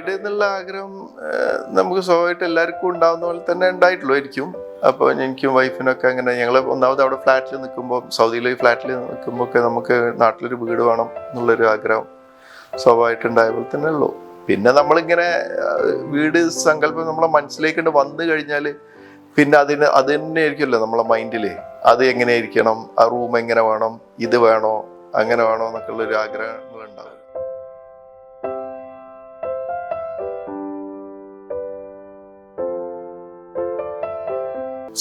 വീട് എന്നുള്ള ആഗ്രഹം നമുക്ക് സ്വാഭാവികമായിട്ട് എല്ലാവർക്കും ഉണ്ടാവുന്ന പോലെ തന്നെ ഉണ്ടായിട്ടുള്ളൂ. അപ്പോൾ എനിക്കും വൈഫിനൊക്കെ അങ്ങനെ ഞങ്ങൾ ഒന്നാമത് അവിടെ ഫ്ലാറ്റിൽ നിൽക്കുമ്പോൾ, സൗദിയിലെ ഫ്ലാറ്റിൽ നിൽക്കുമ്പോൾ ഒക്കെ നമുക്ക് നാട്ടിലൊരു വീട് വേണം എന്നുള്ളൊരു ആഗ്രഹം സ്വാഭാവികമായിട്ട് ഉണ്ടായ പോലെ തന്നെ ഉള്ളൂ. പിന്നെ നമ്മളിങ്ങനെ വീട് സങ്കല്പം നമ്മളെ മനസ്സിലേക്ക് വന്നു കഴിഞ്ഞാൽ പിന്നെ അത് തന്നെ ആയിരിക്കുമല്ലോ നമ്മളെ മൈൻഡിൽ. അത് എങ്ങനെയായിരിക്കണം, ആ റൂം എങ്ങനെ വേണം, ഇത് വേണോ അങ്ങനെ വേണോ എന്നൊക്കെ ഉള്ളൊരു ആഗ്രഹങ്ങൾ ഉണ്ടാവും.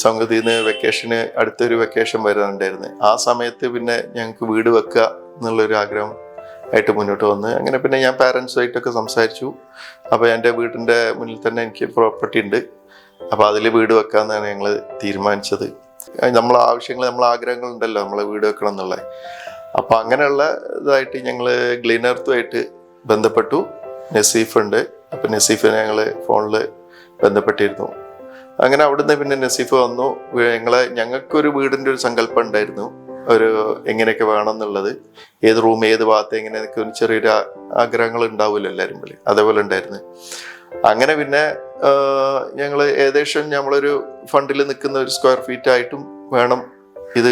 സംഗതിയിൽ നിന്ന് വെക്കേഷന് അടുത്തൊരു വെക്കേഷൻ വരാനുണ്ടായിരുന്നു. ആ സമയത്ത് പിന്നെ ഞങ്ങൾക്ക് വീട് വെക്കുക എന്നുള്ളൊരു ആഗ്രഹം ആയിട്ട് മുന്നോട്ട് വന്ന് അങ്ങനെ പിന്നെ ഞാൻ പാരൻസുമായിട്ടൊക്കെ സംസാരിച്ചു. അപ്പോൾ എൻ്റെ വീടിൻ്റെ മുന്നിൽ തന്നെ എനിക്ക് പ്രോപ്പർട്ടി ഉണ്ട്. അപ്പോൾ അതിൽ വീട് വെക്കാമെന്നാണ് ഞങ്ങൾ തീരുമാനിച്ചത്. നമ്മളെ ആവശ്യങ്ങൾ, നമ്മളെ ആഗ്രഹങ്ങൾ ഉണ്ടല്ലോ നമ്മളെ വീട് വെക്കണം എന്നുള്ളത്. അപ്പോൾ അങ്ങനെയുള്ള ഇതായിട്ട് ഞങ്ങൾ ഗ്ലീനർത്തുമായിട്ട് ബന്ധപ്പെട്ടു. നസീഫ് ഉണ്ട്. അപ്പോൾ നസീഫിനെ ഞങ്ങൾ ഫോണിൽ ബന്ധപ്പെട്ടിരുന്നു. അങ്ങനെ അവിടുന്ന് പിന്നെ നസീഫ് വന്നു. ഞങ്ങൾക്കൊരു വീടിൻ്റെ ഒരു സങ്കല്പം ഉണ്ടായിരുന്നു, ഒരു എങ്ങനെയൊക്കെ വേണം എന്നുള്ളത്, ഏത് റൂം ഏത് ഭാഗത്ത് എങ്ങനെയൊക്കെ ചെറിയൊരു ആഗ്രഹങ്ങൾ ഉണ്ടാവില്ല എല്ലാവരും പോലെ, അതേപോലെ ഉണ്ടായിരുന്നു. അങ്ങനെ പിന്നെ ഞങ്ങൾ ഏകദേശം നമ്മളൊരു ഫണ്ടിൽ നിൽക്കുന്ന ഒരു സ്ക്വയർ ഫീറ്റ് ആയിട്ടും വേണം ഇത്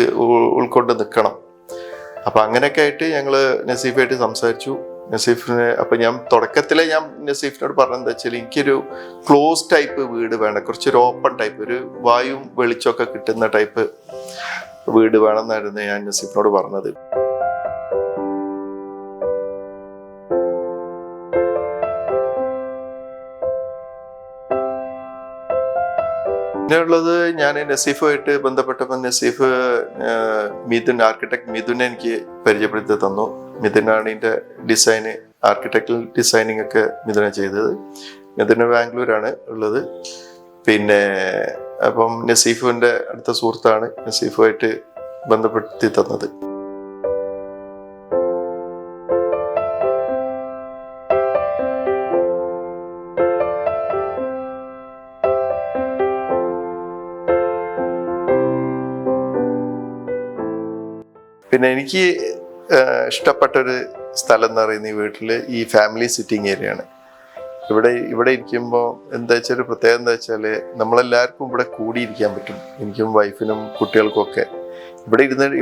ഉൾക്കൊണ്ട് നിൽക്കണം. അപ്പം അങ്ങനെയൊക്കെ ആയിട്ട് ഞങ്ങൾ നസീഫായിട്ട് സംസാരിച്ചു. നസീഫിനെ അപ്പം ഞാൻ തുടക്കത്തിലെ നസീഫിനോട് പറഞ്ഞത് എന്താ വെച്ചാൽ എനിക്കൊരു ക്ലോസ് ടൈപ്പ് വീട് വേണം, കുറച്ചൊരു ഓപ്പൺ ടൈപ്പ്, ഒരു വായും വെളിച്ചമൊക്കെ കിട്ടുന്ന ടൈപ്പ് വീട് വേണം എന്നായിരുന്നു ഞാൻ നസീഫിനോട് പറഞ്ഞത്. പിന്നെയുള്ളത് ഞാൻ നസീഫുമായിട്ട് ബന്ധപ്പെട്ടപ്പോൾ നസീഫ് ആർക്കിടെക്ട് മിഥുനെ എനിക്ക് പരിചയപ്പെടുത്തി തന്നു. മിഥുനാണ് ഇതിൻ്റെ ഡിസൈന്, ആർക്കിടെക്ചറൽ ഡിസൈനിങ് ഒക്കെ മിഥുന ചെയ്തത്. മിഥുന ബാംഗ്ലൂരാണ് ഉള്ളത്. പിന്നെ അപ്പം നസീഫിൻ്റെ അടുത്ത സുഹൃത്താണ് നസീഫുമായിട്ട് ബന്ധപ്പെടുത്തി തന്നത്. പിന്നെ എനിക്ക് ഇഷ്ടപ്പെട്ടൊരു സ്ഥലം എന്ന് പറയുന്നത് ഈ വീട്ടിൽ ഈ ഫാമിലി സിറ്റിംഗ് ഏരിയയാണ്. ഇവിടെ ഇരിക്കുമ്പോൾ എന്താ വെച്ചാൽ ഒരു പ്രത്യേകത എന്താ വെച്ചാൽ നമ്മളെല്ലാവർക്കും ഇവിടെ കൂടിയിരിക്കാൻ പറ്റും. എനിക്കും വൈഫിനും കുട്ടികൾക്കും ഒക്കെ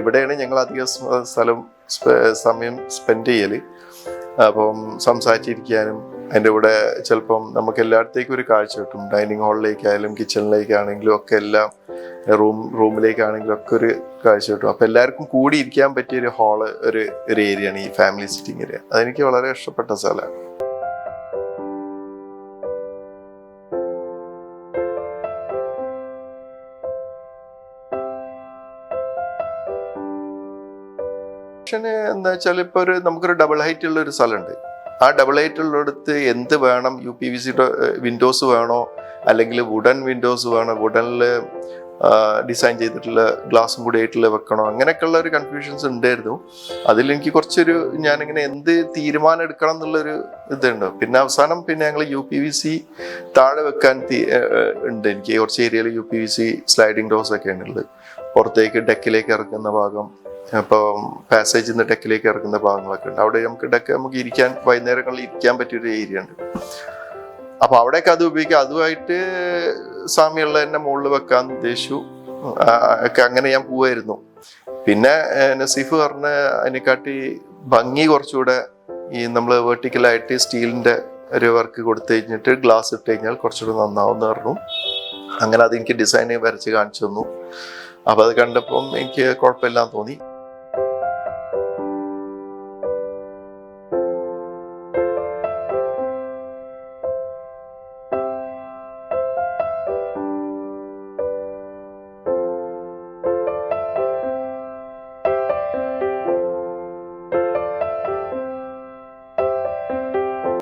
ഇവിടെയാണ് ഞങ്ങൾ അധികം സമയം സ്പെൻഡ് ചെയ്യൽ. അപ്പം സംസാരിച്ചിരിക്കാനും അതിൻ്റെ കൂടെ ചിലപ്പം നമുക്ക് എല്ലായിടത്തേക്കും ഒരു കാഴ്ച കിട്ടും. ഡൈനിങ് ഹാളിലേക്കായാലും കിച്ചണിലേക്കാണെങ്കിലും ഒക്കെ എല്ലാം റൂമിലേക്കാണെങ്കിലും ഒക്കെ ഒരു കാഴ്ച കിട്ടും. അപ്പം എല്ലാവർക്കും കൂടി ഇരിക്കാൻ പറ്റിയ ഒരു ഹാള്, ഒരു ഏരിയയാണ് ഈ ഫാമിലി സിറ്റിംഗ് ഏരിയ. അതെനിക്ക് വളരെ ഇഷ്ടപ്പെട്ട സ്ഥലമാണ്. എന്താ വെച്ചാൽ ഇപ്പോൾ നമുക്കൊരു ഡബിൾ ഹൈറ്റ് ഉള്ള ഒരു സ്ഥലമുണ്ട്. ആ ഡബിൾ ഹൈറ്റ് ഉള്ളിടത്ത് എന്ത് വേണം, UPVC വിൻഡോസ് വേണോ അല്ലെങ്കിൽ വുഡൻ വിൻഡോസ് വേണോ, വുഡനിൽ ഡിസൈൻ ചെയ്തിട്ടുള്ള ഗ്ലാസും കൂടി ആയിട്ടുള്ള വെക്കണോ, അങ്ങനെയൊക്കെയുള്ള ഒരു കൺഫ്യൂഷൻസ് ഉണ്ടായിരുന്നു. അതിലെനിക്ക് കുറച്ചൊരു ഞാനിങ്ങനെ എന്ത് തീരുമാനം എടുക്കണം എന്നുള്ളൊരു ഇതുണ്ട്. പിന്നെ അവസാനം ഞങ്ങൾ UPVC താഴെ വെക്കാൻ ഉണ്ട്. എനിക്ക് കുറച്ച് ഏരിയയിൽ UPVC സ്ലൈഡിങ് ഡോർസ് ഒക്കെയാണ് ഉള്ളത്. പുറത്തേക്ക് ഡെക്കിലേക്ക് ഇറക്കുന്ന ഭാഗം, അപ്പം പാസേജിൽ നിന്ന് ഡെക്കിലേക്ക് ഇറക്കുന്ന ഭാഗങ്ങളൊക്കെ ഉണ്ട്. അവിടെ നമുക്ക് ഇരിക്കാൻ, വൈകുന്നേരങ്ങളിൽ ഇരിക്കാൻ പറ്റിയൊരു ഏരിയ ഉണ്ട്. അപ്പൊ അവിടെയൊക്കെ അത് ഉപയോഗിക്കാം. അതുമായിട്ട് സാമ്യമുള്ള എന്നെ മുകളിൽ വെക്കാൻ ഉദ്ദേശിച്ചു. ഒക്കെ അങ്ങനെ ഞാൻ പോവായിരുന്നു. പിന്നെ നസീഫ് പറഞ്ഞ അതിനെക്കാട്ടി ഭംഗി കുറച്ചുകൂടെ ഈ നമ്മൾ വെർട്ടിക്കലായിട്ട് സ്റ്റീലിന്റെ ഒരു വർക്ക് കൊടുത്തു കഴിഞ്ഞിട്ട് ഗ്ലാസ് ഇട്ട് കഴിഞ്ഞാൽ കുറച്ചുകൂടെ നന്നാവും എന്ന് പറഞ്ഞു. അങ്ങനെ അത് എനിക്ക് ഡിസൈൻ വരച്ച് കാണിച്ചു തന്നു. അപ്പൊ അത് കണ്ടപ്പം എനിക്ക് കുഴപ്പമില്ലാന്ന് തോന്നി.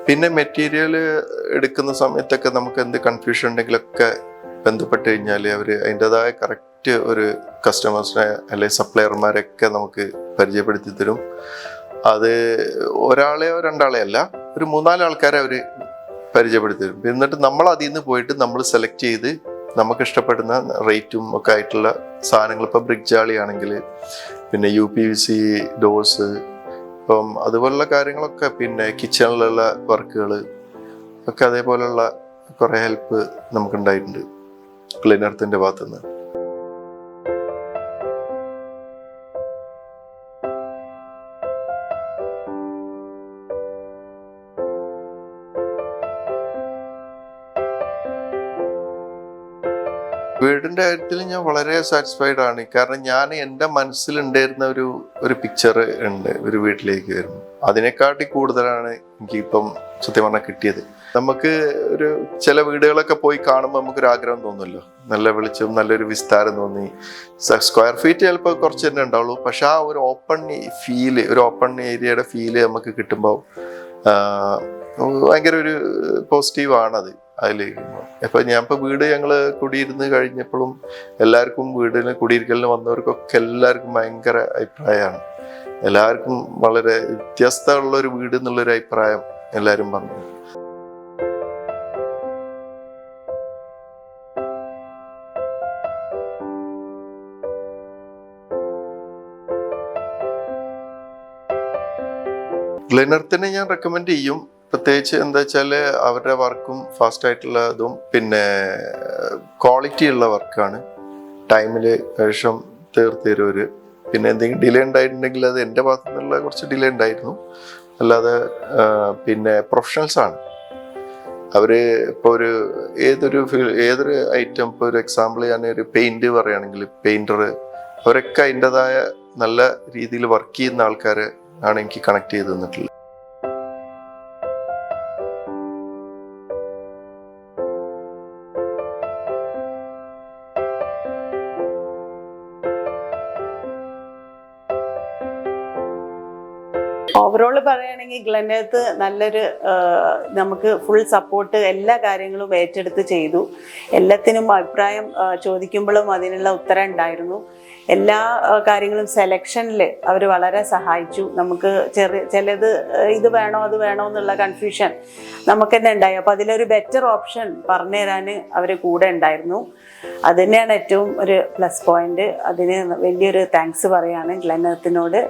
പിന്നെ മെറ്റീരിയൽ എടുക്കുന്ന സമയത്തൊക്കെ നമുക്ക് എന്ത് കൺഫ്യൂഷൻ ഉണ്ടെങ്കിലൊക്കെ ബന്ധപ്പെട്ട് കഴിഞ്ഞാൽ അവർ അതിൻ്റെതായ കറക്റ്റ് ഒരു കസ്റ്റമേഴ്സിനെ അല്ലെങ്കിൽ സപ്ലയർമാരൊക്കെ നമുക്ക് പരിചയപ്പെടുത്തി തരും. അത് ഒരാളെയോ രണ്ടാളെയോ അല്ല, ഒരു 3-4 ആൾക്കാരെ അവർ പരിചയപ്പെടുത്തി തരും. എന്നിട്ട് നമ്മൾ അതിൽ നിന്ന് പോയിട്ട് നമ്മൾ സെലക്ട് ചെയ്ത് നമുക്ക് ഇഷ്ടപ്പെടുന്ന റേറ്റും ഒക്കെ ആയിട്ടുള്ള സാധനങ്ങൾ, ഇപ്പോൾ ബ്രിക്ക് ജാളി ആണെങ്കിൽ പിന്നെ UPVC ഡോഴ്സ്, അപ്പം അതുപോലുള്ള കാര്യങ്ങളൊക്കെ, പിന്നെ കിച്ചണിലുള്ള വർക്കുകൾ, ഒക്കെ അതേപോലെയുള്ള കുറേ ഹെൽപ്പ് നമുക്കുണ്ടായിട്ടുണ്ട് ക്ലീനർത്തിൻ്റെ ഭാഗത്തുനിന്ന്. വീടിൻ്റെ കാര്യത്തിൽ ഞാൻ വളരെ സാറ്റിസ്ഫൈഡ് ആണ്. കാരണം ഞാൻ എൻ്റെ മനസ്സിലുണ്ടായിരുന്ന ഒരു പിക്ചർ ഉണ്ട് ഒരു വീട്ടിലേക്ക് വരുമ്പോൾ, അതിനെക്കാട്ടി കൂടുതലാണ് എനിക്കിപ്പം സത്യം പറഞ്ഞാൽ കിട്ടിയത്. നമുക്ക് ഒരു ചില വീടുകളൊക്കെ പോയി കാണുമ്പോൾ നമുക്കൊരു ആഗ്രഹം തോന്നുമല്ലോ, നല്ല വെളിച്ചം, നല്ലൊരു വിസ്താരം തോന്നി. സ്ക്വയർ ഫീറ്റ് ചിലപ്പോൾ കുറച്ച് തന്നെ ഉണ്ടാവുള്ളൂ, പക്ഷെ ആ ഒരു ഓപ്പൺ ഏരിയയുടെ ഫീല് നമുക്ക് കിട്ടുമ്പോൾ ഭയങ്കര ഒരു പോസിറ്റീവാണത്. ഇപ്പൊ വീട് ഞങ്ങള് കുടിയിരുന്ന് കഴിഞ്ഞപ്പോഴും എല്ലാവർക്കും വീടിന് കുടിയിരിക്കലിന് വന്നവർക്കൊക്കെ എല്ലാവർക്കും ഭയങ്കര അഭിപ്രായമാണ്. എല്ലാവർക്കും വളരെ വ്യത്യസ്തമുള്ള ഒരു വീട് എന്നുള്ളൊരു അഭിപ്രായം എല്ലാവരും പറഞ്ഞു. ഗ്ലെനർത്തിനെ ഞാൻ റെക്കമെൻഡ് ചെയ്യും. പ്രത്യേകിച്ച് എന്താ വെച്ചാൽ അവരുടെ വർക്കും ഫാസ്റ്റ് ആയിട്ടുള്ളതും പിന്നെ ക്വാളിറ്റി ഉള്ള വർക്കാണ്. ടൈമിൽ ശേഷം തീർത്തരും. പിന്നെ എന്തെങ്കിലും ഡിലേ ഉണ്ടായിട്ടുണ്ടെങ്കിൽ അത് എൻ്റെ ഭാഗത്തു നിന്നുള്ള കുറച്ച് ഡിലേ ഉണ്ടായിരുന്നു. അല്ലാതെ പിന്നെ പ്രൊഫഷണൽസാണ് അവർ. ഇപ്പോൾ ഏതൊരു ഐറ്റം, ഇപ്പോൾ ഒരു എക്സാമ്പിൾ ഞാൻ ഒരു പെയിൻറ് പറയുകയാണെങ്കിൽ പെയിൻറ്റർ, അവരൊക്കെ അതിൻ്റെതായ നല്ല രീതിയിൽ വർക്ക് ചെയ്യുന്ന ആൾക്കാർ ആണ് എനിക്ക് കണക്ട് ചെയ്ത് തന്നിട്ടുള്ളത്. ഓവറോൾ പറയുകയാണെങ്കിൽ ഗ്ലെനർത്ത് നല്ലൊരു നമുക്ക് ഫുൾ സപ്പോർട്ട്, എല്ലാ കാര്യങ്ങളും ഏറ്റെടുത്ത് ചെയ്തു. എല്ലാത്തിനും അഭിപ്രായം ചോദിക്കുമ്പോഴും അതിനുള്ള ഉത്തരം ഉണ്ടായിരുന്നു. എല്ലാ കാര്യങ്ങളും സെലക്ഷനിൽ അവർ വളരെ സഹായിച്ചു. നമുക്ക് ചിലത് ഇത് വേണോ അത് വേണോ എന്നുള്ള കൺഫ്യൂഷൻ നമുക്ക് തന്നെ ഉണ്ടായി. അപ്പോൾ അതിലൊരു ബെറ്റർ ഓപ്ഷൻ പറഞ്ഞു തരാൻ അവർ കൂടെ ഉണ്ടായിരുന്നു. അത് തന്നെയാണ് ഏറ്റവും ഒരു പ്ലസ് പോയിന്റ്. അതിന് വലിയൊരു താങ്ക്സ് പറയാണ് ഗ്ലെനർത്തിനോട്.